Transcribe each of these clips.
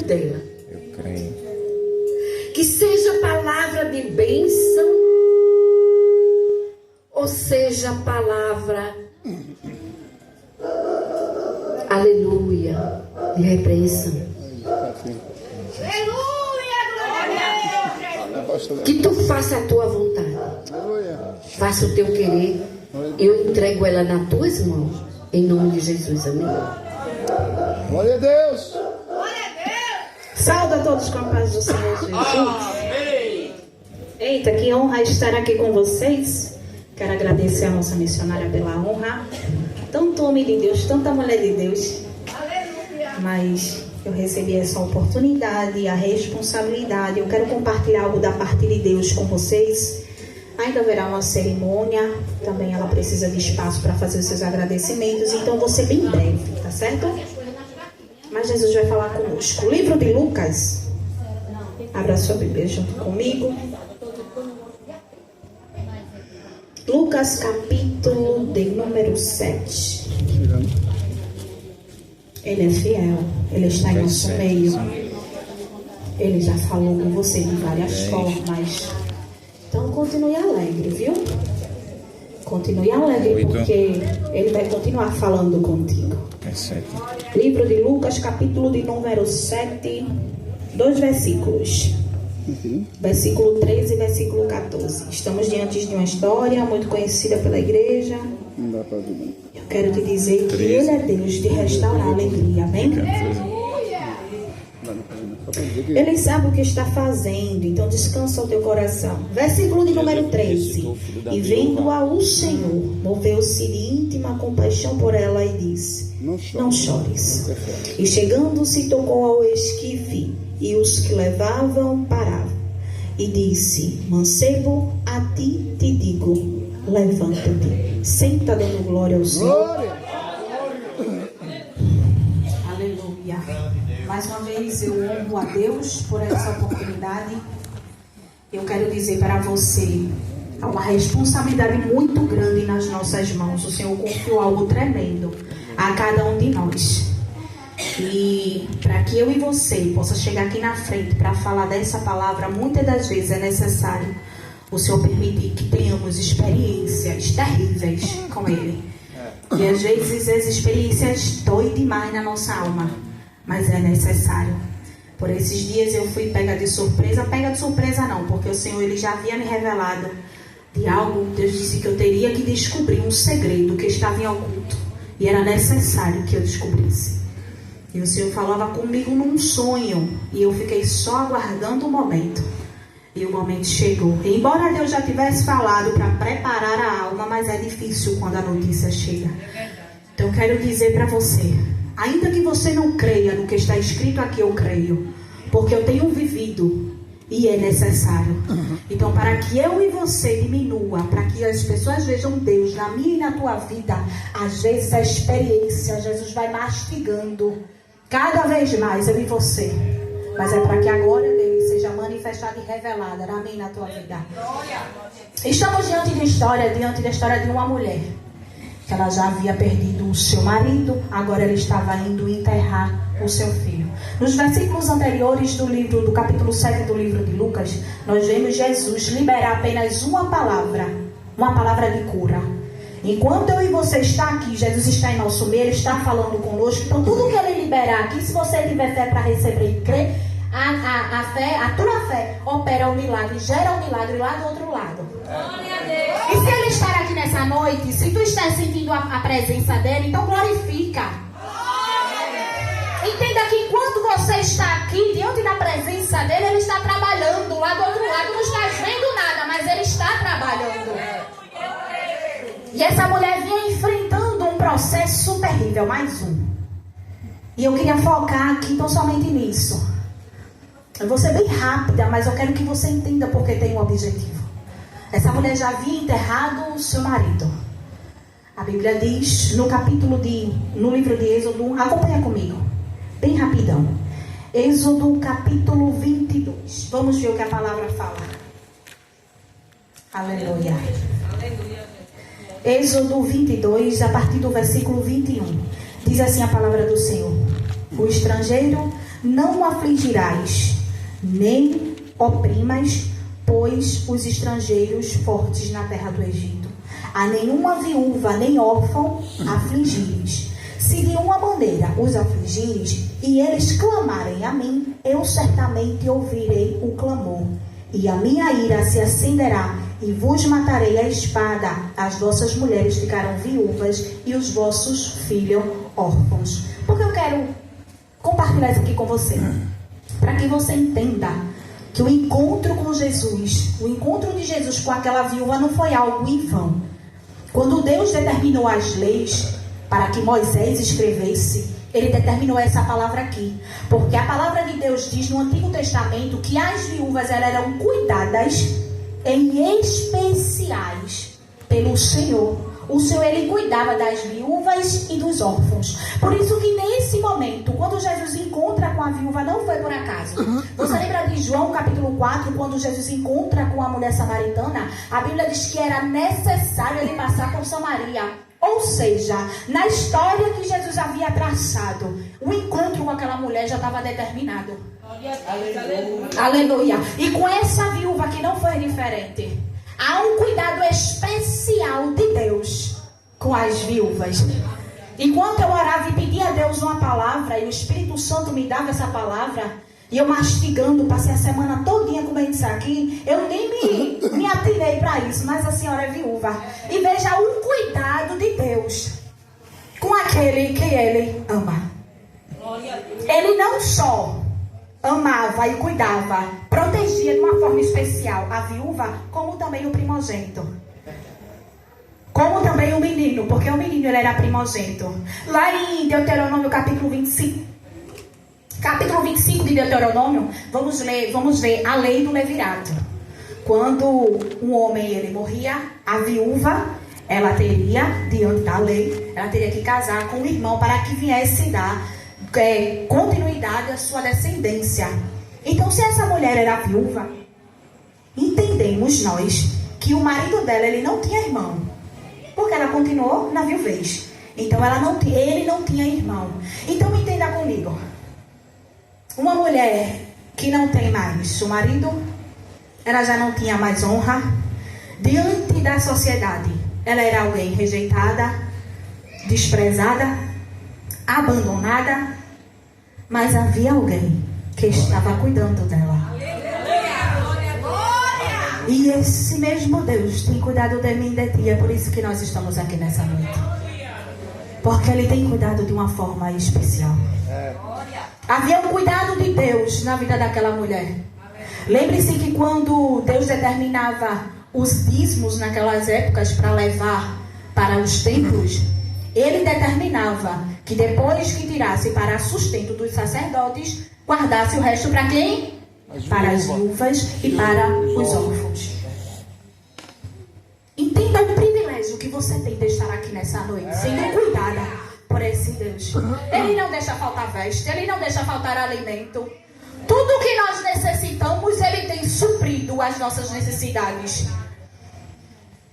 dela. Eu creio. Que seja palavra de bênção, ou seja palavra, aleluia, de repreensão. Que tu faça a tua vontade, faça o teu querer. Eu entrego ela nas tuas mãos, em nome de Jesus, amém. Glória a Deus. Saúde a todos com a paz do Senhor Jesus. Amém. Eita, que honra estar aqui com vocês. Quero agradecer a nossa missionária pela honra. Tanto homem de Deus, tanta mulher de Deus. Mas eu recebi essa oportunidade, a responsabilidade. Eu quero compartilhar algo da parte de Deus com vocês. Ainda haverá uma cerimônia. Também ela precisa de espaço para fazer os seus agradecimentos. Então vou ser bem breve, tá certo? Mas Jesus vai falar conosco. O livro de Lucas. Abra sua Bíblia junto comigo. Lucas capítulo de número 7. Ele é fiel. Ele está em nosso meio. Ele já falou com você de várias formas. Então continue alegre, viu? Continue alegre, porque Ele vai continuar falando contigo. Livro de Lucas, capítulo de número 7, 2 versículos. Versículo 13 e versículo 14. Estamos diante de uma história muito conhecida pela igreja. Eu quero te dizer que Ele é Deus de restaurar a alegria, amém? Ele sabe o que está fazendo, então descansa o teu coração. Versículo de número 13. E vendo-a o Senhor, moveu-se de íntima compaixão por ela e disse: Não chores. E chegando-se, tocou ao esquife, e os que levavam paravam. E disse: Mancebo, a ti te digo, levanta-te. Senta dando glória ao Senhor. Aleluia. Mais uma vez eu honro a Deus por essa oportunidade. Eu quero dizer para você, há uma responsabilidade muito grande nas nossas mãos. O Senhor confiou algo tremendo a cada um de nós. E para que eu e você possa chegar aqui na frente para falar dessa palavra, muitas das vezes é necessário o Senhor permitir que tenhamos experiências terríveis com Ele. E às vezes as experiências doem demais na nossa alma, mas é necessário. Por esses dias eu fui pega de surpresa não, porque o Senhor Ele já havia me revelado de algo. Deus disse que eu teria que descobrir um segredo que estava em oculto, e era necessário que eu descobrisse. E o Senhor falava comigo num sonho, e eu fiquei só aguardando o momento. E o momento chegou. E embora Deus já tivesse falado para preparar a alma, mas é difícil quando a notícia chega. Então eu quero dizer para você, ainda que você não creia no que está escrito aqui, eu creio, porque eu tenho vivido e é necessário. Então, para que eu e você diminua, para que as pessoas vejam Deus na minha e na tua vida, às vezes a experiência, Jesus vai mastigando cada vez mais eu e você. Mas é para que a glória dele seja manifestada e revelada na minha e na tua vida. Estamos diante da história de uma mulher que ela já havia perdido o seu marido, agora ela estava indo enterrar o seu filho. Nos versículos anteriores do capítulo 7 do livro de Lucas, nós vemos Jesus liberar apenas uma palavra de cura. Enquanto eu e você está aqui, Jesus está em nosso meio, Ele está falando conosco. Então tudo que Ele liberar aqui, se você tiver fé para receber e crer, a tua fé opera o milagre, gera o milagre lá do outro lado. E se Ele estar aqui nessa noite, se tu estás sentindo a presença dEle, então glorifica. Entenda que enquanto você está aqui, diante da presença dEle, Ele está trabalhando lá do outro lado. Não estás vendo nada, mas Ele está trabalhando. E essa mulher vinha enfrentando um processo terrível, mais um. E eu queria focar aqui tão somente nisso. Eu vou ser bem rápida, mas eu quero que você entenda porque tem um objetivo. Essa mulher já havia enterrado o seu marido. A Bíblia diz no livro de Êxodo, acompanha comigo, bem rapidão. Êxodo capítulo 22. Vamos ver o que a palavra fala. Aleluia. Êxodo 22, a partir do versículo 21. Diz assim a palavra do Senhor: o estrangeiro não o afligirás, nem oprimas, pois os estrangeiros fortes na terra do Egito. A nenhuma viúva nem órfão afligires. Se de uma maneira os afligires, e eles clamarem a mim, eu certamente ouvirei o clamor. E a minha ira se acenderá, e vos matarei a espada. As vossas mulheres ficarão viúvas, e os vossos filhos órfãos. Porque eu quero compartilhar isso aqui com você, para que você entenda que o encontro com Jesus, o encontro de Jesus com aquela viúva não foi algo em vão. Quando Deus determinou as leis para que Moisés escrevesse, ele determinou essa palavra aqui. Porque a palavra de Deus diz no Antigo Testamento que as viúvas eram cuidadas em especiais pelo Senhor. O Senhor, ele cuidava das viúvas e dos órfãos. Por isso que nesse momento, quando Jesus encontra com a viúva, não foi por acaso. Você lembra de João capítulo 4, quando Jesus encontra com a mulher samaritana? A Bíblia diz que era necessário ele passar por Samaria. Ou seja, na história que Jesus havia traçado, o encontro com aquela mulher já estava determinado. Aleluia. Aleluia. E com essa viúva que não foi diferente. Há um cuidado especial de Deus com as viúvas. Enquanto eu orava e pedia a Deus uma palavra, e o Espírito Santo me dava essa palavra, e eu mastigando, passei a semana todinha comendo isso aqui, eu nem me atirei para isso, mas a senhora é viúva. E veja o cuidado de Deus com aquele que ele ama. Ele não só amava e cuidava, protegia de uma forma especial a viúva, como também o primogênito. Como também o menino, porque o menino ele era primogênito. Lá em Deuteronômio capítulo 25. Capítulo 25 de Deuteronômio, vamos ver a lei do levirato. Quando um homem ele morria, a viúva, ela teria, diante da lei, ela teria que casar com o irmão para que viesse dar continuidade à sua descendência. Então, se essa mulher era viúva, entendemos nós que o marido dela ele não tinha irmão, porque ela continuou na viuvez. Então, ele não tinha irmão. Então, entenda comigo. Uma mulher que não tem mais o marido, ela já não tinha mais honra diante da sociedade. Ela era alguém rejeitada, desprezada, abandonada, mas havia alguém que estava cuidando dela. E esse mesmo Deus tem cuidado de mim e de ti. É por isso que nós estamos aqui nessa noite. Porque Ele tem cuidado de uma forma especial. Havia um cuidado de Deus na vida daquela mulher. Lembre-se que quando Deus determinava os dízimos naquelas épocas para levar para os templos, Ele determinava que depois que tirasse para sustento dos sacerdotes, guardasse o resto para quem? Para as viúvas e para os órfãos. Entenda o privilégio que você tem de estar aqui nessa noite, sendo cuidada por esse Deus. Ele não deixa faltar veste, Ele não deixa faltar alimento. Tudo que nós necessitamos, Ele tem suprido as nossas necessidades.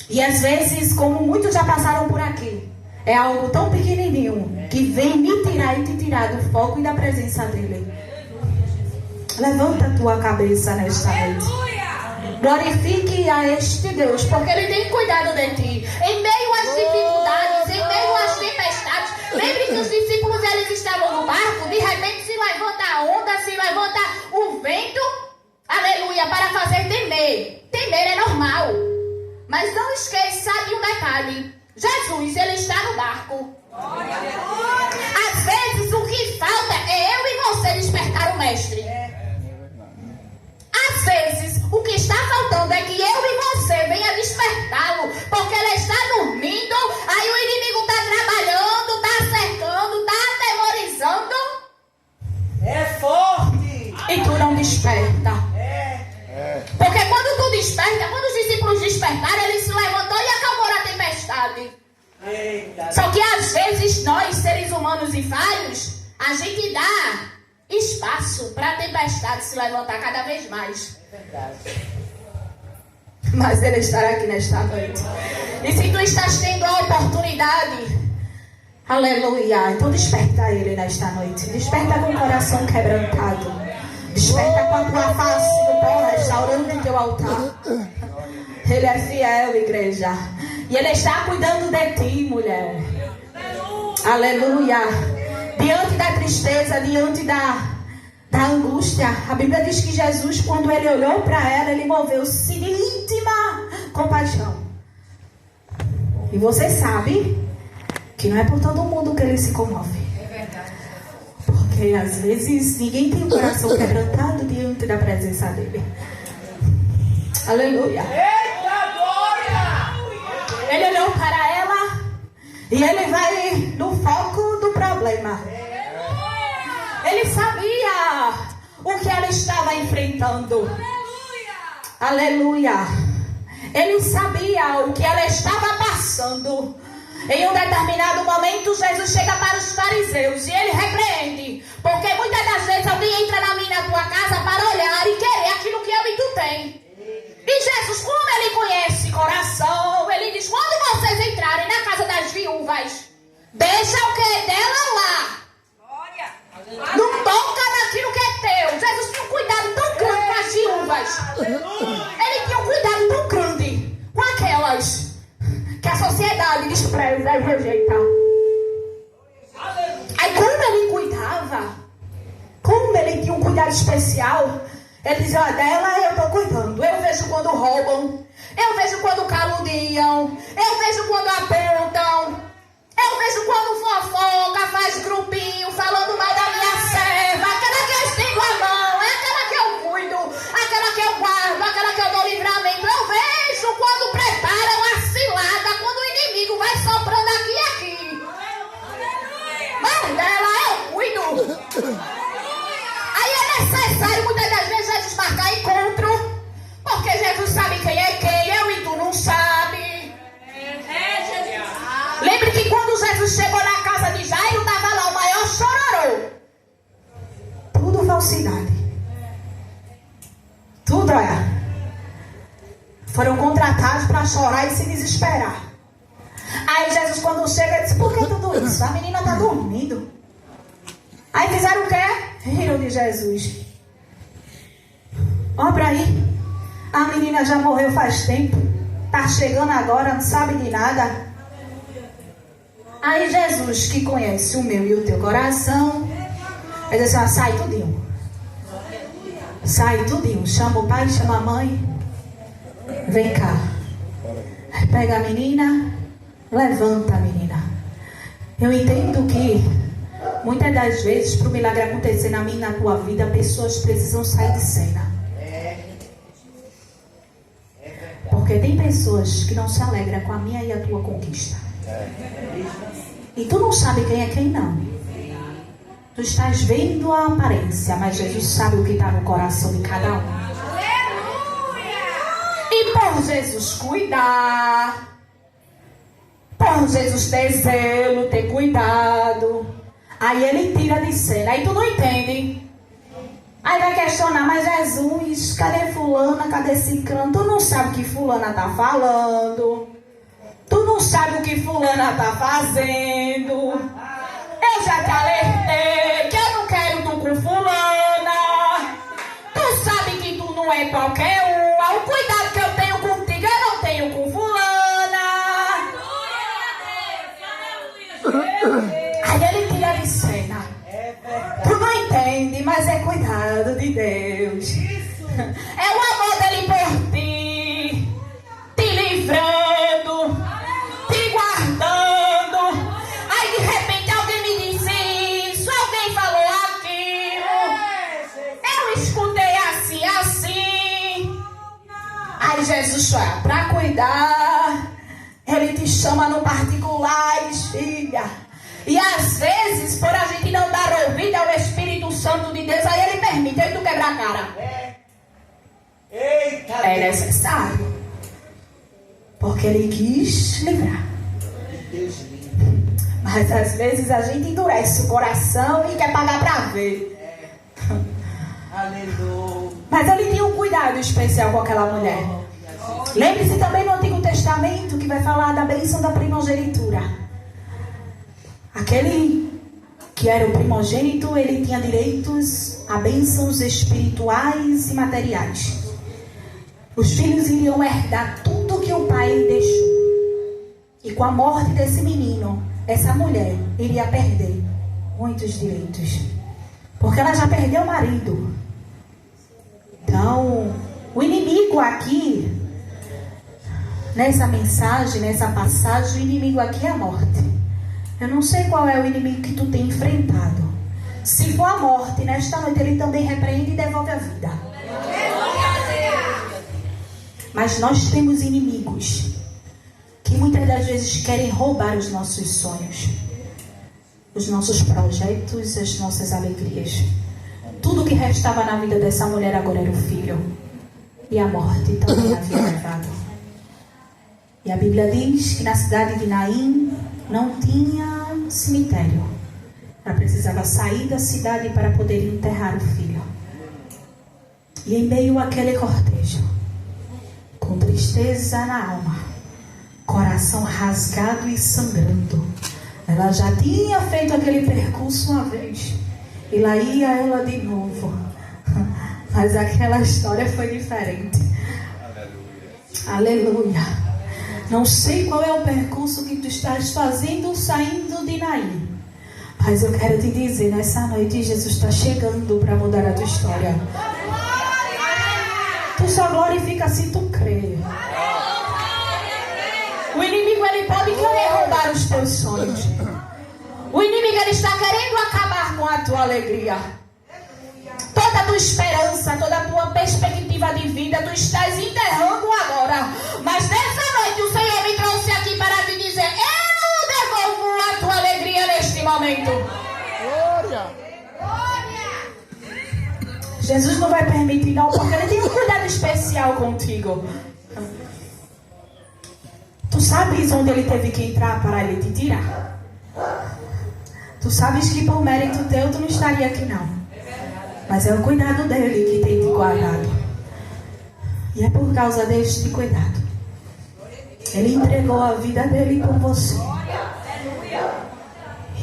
E às vezes, como muitos já passaram por aqui, é algo tão pequenininho que vem me tirar e te tirar do foco e da presença dEle. Levanta a tua cabeça nesta noite. Glorifique a este Deus, porque Ele tem cuidado de ti. Em meio às dificuldades, em meio às tempestades. Lembre que os discípulos eles estavam no barco, de repente se levanta a onda, se levanta o vento, aleluia, para fazer temer. Temer é normal. Mas não esqueça de um detalhe. Jesus, Ele está no barco. Às vezes o que falta é eu e você despertar o Mestre. Às vezes o que está faltando é que eu e você venha despertá-lo, porque ele está dormindo, aí o inimigo está trabalhando, está cercando, está atemorizando. É forte. E tu não desperta. Porque quando tu desperta, quando os discípulos despertaram, ele se levantou e acalmou a tempestade. Eita. Só que às vezes nós, seres humanos e falhos, a gente dá espaço para a tempestade se levantar cada vez mais. Mas Ele estará aqui nesta noite. E se tu estás tendo a oportunidade Aleluia. Então desperta ele nesta noite. Desperta com o coração quebrantado. Desperta com a tua face no pó, restaurando o teu altar. Ele é fiel, igreja. E ele está cuidando de ti, mulher. Aleluia. Diante da tristeza, diante da angústia, a Bíblia diz que Jesus, quando ele olhou para ela, ele moveu-se de íntima compaixão. E você sabe que não é por todo mundo que ele se comove. É verdade. Porque às vezes ninguém tem o coração quebrantado diante da presença dele. Aleluia. Eita glória! Ele olhou para ela e ele vai no foco do problema. Ele sabia o que ela estava enfrentando. Aleluia. Ele sabia o que ela estava passando. Em um determinado momento, Jesus chega para os fariseus e ele repreende. Porque muitas das vezes alguém entra na minha e na tua casa para olhar e querer aquilo que eu e tu tem. E Jesus, como ele conhece coração, ele diz: quando vocês entrarem na casa das viúvas, deixa o que dela lá. Não toca naquilo que é teu. Jesus tinha um cuidado tão grande com as viúvas. Ele tinha um cuidado tão grande com aquelas que a sociedade despreza e rejeita. Aí como ele cuidava, como ele tinha um cuidado especial, ele dizia: olha, dela eu estou cuidando. Eu vejo quando roubam, eu vejo quando caluniam, eu vejo quando apontam, eu vejo quando fofoca, faz grupinho, falando mal da minha serva. Aquela que eu estendo a mão, é aquela que eu cuido, aquela que eu guardo, aquela que eu dou livramento. Eu vejo quando preparam a cilada, quando o inimigo vai soprando aqui e aqui. Mas dela eu cuido. Aí é necessário muitas das vezes Jesus marcar encontro, porque Jesus sabe quem é quem, eu e tu não sabe. Lembre que quando Jesus chegou na casa de Jairo, estava lá o maior chororô. Tudo falsidade. Tudo é. Foram contratados para chorar e se desesperar. Aí Jesus, quando chega, disse: por que tudo isso? A menina está dormindo. Aí fizeram o quê? Riram de Jesus. Olha para aí. A menina já morreu faz tempo. Está chegando agora, não sabe de nada. Aí Jesus, que conhece o meu e o teu coração, ele diz assim: sai tudinho. Sai tudinho. Chama o pai, chama a mãe. Vem cá. Pega a menina. Levanta a menina. Eu entendo que muitas das vezes, para o milagre acontecer na minha e na tua vida, pessoas precisam sair de cena. Porque tem pessoas que não se alegram com a minha e a tua conquista. E tu não sabe quem é quem, não. Tu estás vendo a aparência, mas Jesus sabe o que está no coração de cada um. E por Jesus cuidar, por Jesus ter zelo, ter cuidado, aí ele tira de cena. Aí tu não entende. Aí vai questionar: mas Jesus, cadê fulana, cadê ciclano? Tu não sabe o que fulana está falando. Tu não sabe o que fulana está fazendo. Eu já te alertei que eu não quero tu com fulana. Tu sabe que tu não é qualquer um. O cuidado que eu tenho contigo, eu não tenho com fulana. Aí ele tira de cena. Tu não entende, mas é cuidado de Deus. É o amor dele por ti, te livrando, te guardando. Aí de repente alguém me disse isso, alguém falou aquilo. Eu escutei assim. Aí Jesus chora para cuidar. Ele te chama no particular, filha. E às vezes, por a gente não dar ouvido ao Espírito Santo de Deus, aí ele permite, aí tu quebra a cara. É necessário. Porque ele quis livrar. Mas às vezes a gente endurece o coração e quer pagar para ver. Aleluia. Mas ele tinha um cuidado especial com aquela mulher. Lembre-se também no Antigo Testamento que vai falar da bênção da primogenitura. Aquele que era o primogênito, ele tinha direitos a bênçãos espirituais e materiais. Os filhos iriam herdar tudo que o pai deixou. E com a morte desse menino, essa mulher iria perder muitos direitos. Porque ela já perdeu o marido. Então, o inimigo aqui, nessa mensagem, nessa passagem, o inimigo aqui é a morte. Eu não sei qual é o inimigo que tu tem enfrentado. Se for a morte, nesta noite ele também repreende e devolve a vida. Mas nós temos inimigos que muitas das vezes querem roubar os nossos sonhos, os nossos projetos, as nossas alegrias. Tudo que restava na vida dessa mulher agora era o filho. E a morte também havia levado. E a Bíblia diz que na cidade de Naim não tinha cemitério. Ela precisava sair da cidade para poder enterrar o filho. E em meio àquele cortejo, com tristeza na alma, coração rasgado e sangrando, ela já tinha feito aquele percurso uma vez. E lá ia ela de novo. Mas aquela história foi diferente. Aleluia. Não sei qual é o percurso que tu estás fazendo saindo de Naim. Mas eu quero te dizer, nessa noite Jesus está chegando para mudar a tua história. Tu só glorifica se tu crer. O inimigo ele pode querer roubar os teus sonhos. O inimigo ele está querendo acabar com a tua alegria. Toda a tua esperança, toda a tua perspectiva de vida, tu estás enterrando agora. Mas nessa noite o Senhor me trouxe aqui para te dizer: eu devolvo a tua alegria neste momento. Glória! Jesus não vai permitir não, porque ele tem um cuidado especial contigo. Tu sabes onde ele teve que entrar para ele te tirar? Tu sabes que por mérito teu tu não estaria aqui não. Mas é o cuidado dele que tem te guardado. E é por causa deste cuidado. Ele entregou a vida dele por você.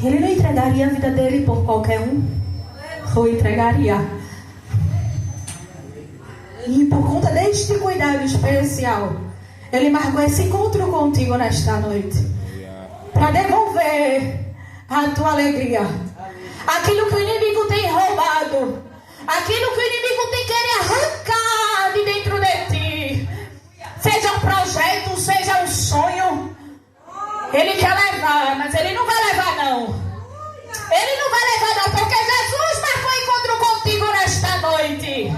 Ele não entregaria a vida dele por qualquer um? Ou entregaria? E por conta deste cuidado especial, ele marcou esse encontro contigo nesta noite. Para devolver a tua alegria. Aquilo que o inimigo tem roubado. Aquilo que o inimigo tem querer arrancar de dentro de ti. Seja um projeto, seja um sonho. Ele quer levar, mas ele não vai levar não. Ele não vai levar não, porque Jesus marcou encontro contigo nesta noite.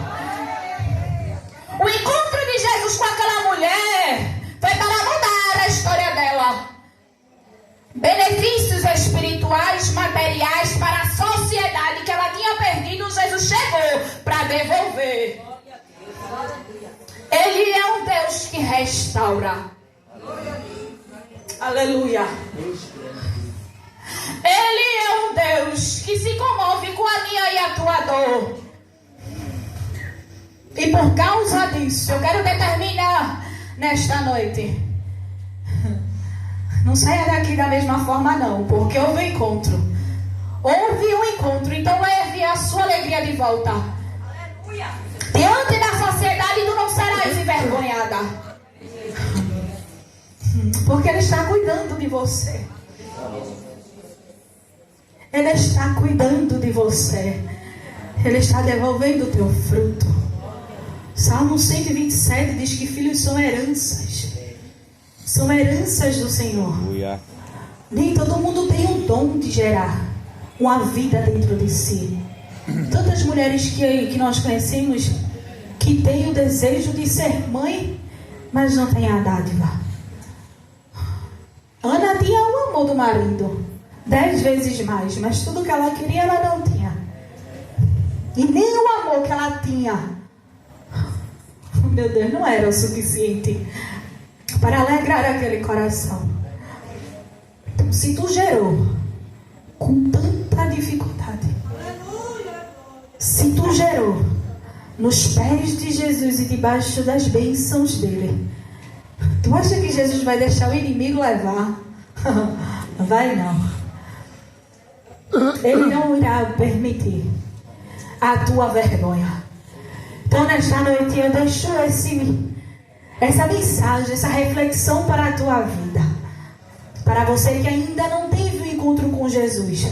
O encontro de Jesus com aquela mulher foi para mudar a história dela. Benefícios espirituais, materiais para a sociedade que ela tinha perdido, Jesus chegou para devolver. Ele é um Deus que restaura. Aleluia. Ele é um Deus que se comove com a minha e a tua dor. E por causa disso, eu quero determinar nesta noite. Não saia daqui da mesma forma não, porque houve um encontro. Houve um encontro, então leve a sua alegria de volta. Aleluia. Diante da sociedade tu não serás envergonhada. Porque Ele está cuidando de você. Ele está cuidando de você. Ele está devolvendo o teu fruto. Salmo 127 diz que filhos são heranças. São heranças do Senhor. Nem todo mundo tem o dom de gerar uma vida dentro de si. Tantas mulheres que nós conhecemos que têm o desejo de ser mãe, mas não têm a dádiva. Ana tinha o amor do marido 10 vezes mais, mas tudo que ela queria ela não tinha. E nem o amor que ela tinha, meu Deus, não era o suficiente para alegrar aquele coração. Então, se tu gerou com tanta dificuldade, se tu gerou nos pés de Jesus e debaixo das bênçãos dele, tu acha que Jesus vai deixar o inimigo levar? Vai não. Ele não irá permitir a tua vergonha. Então, nesta noite, eu deixo essa mensagem, essa reflexão para a tua vida. Para você que ainda não teve um encontro com Jesus.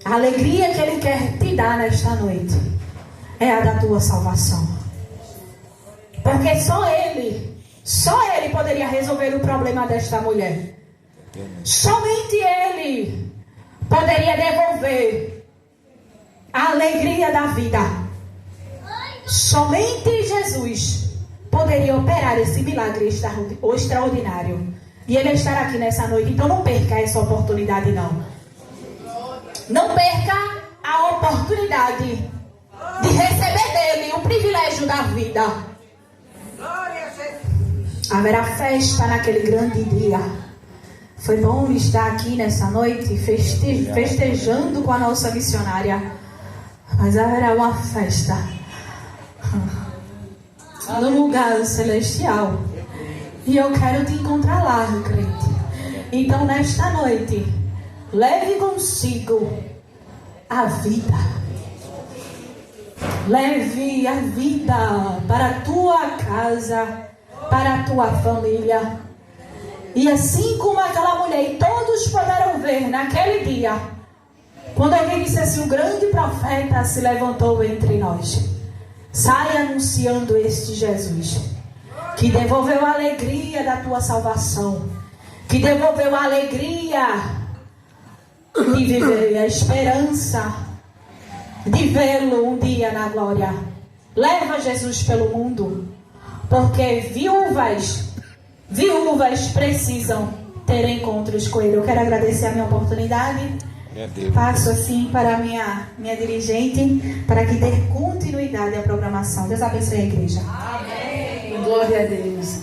A alegria que Ele quer te dar nesta noite é a da tua salvação. Porque só Ele poderia resolver o problema desta mulher. Somente Ele poderia devolver a alegria da vida. Somente Jesus poderia operar esse milagre extraordinário. E Ele estará aqui nessa noite. Então não perca essa oportunidade, não. Não perca a oportunidade de receber dele o privilégio da vida. Haverá festa naquele grande dia. Foi bom estar aqui nessa noite festejando com a nossa missionária. Mas haverá uma festa no lugar celestial. E eu quero te encontrar lá, crente. Então, nesta noite, leve consigo a vida. Leve a vida para a tua casa, para a tua família. E assim como aquela mulher, e todos poderão ver naquele dia, quando alguém disse assim, o grande profeta se levantou entre nós. Saia anunciando este Jesus, que devolveu a alegria da tua salvação, que devolveu a alegria de viver, a esperança de vê-lo um dia na glória. Leva Jesus pelo mundo, porque viúvas precisam ter encontros com Ele. Eu quero agradecer a minha oportunidade. Passo assim para a minha dirigente, para que dê continuidade à programação. Deus abençoe a igreja. Amém. Glória a Deus.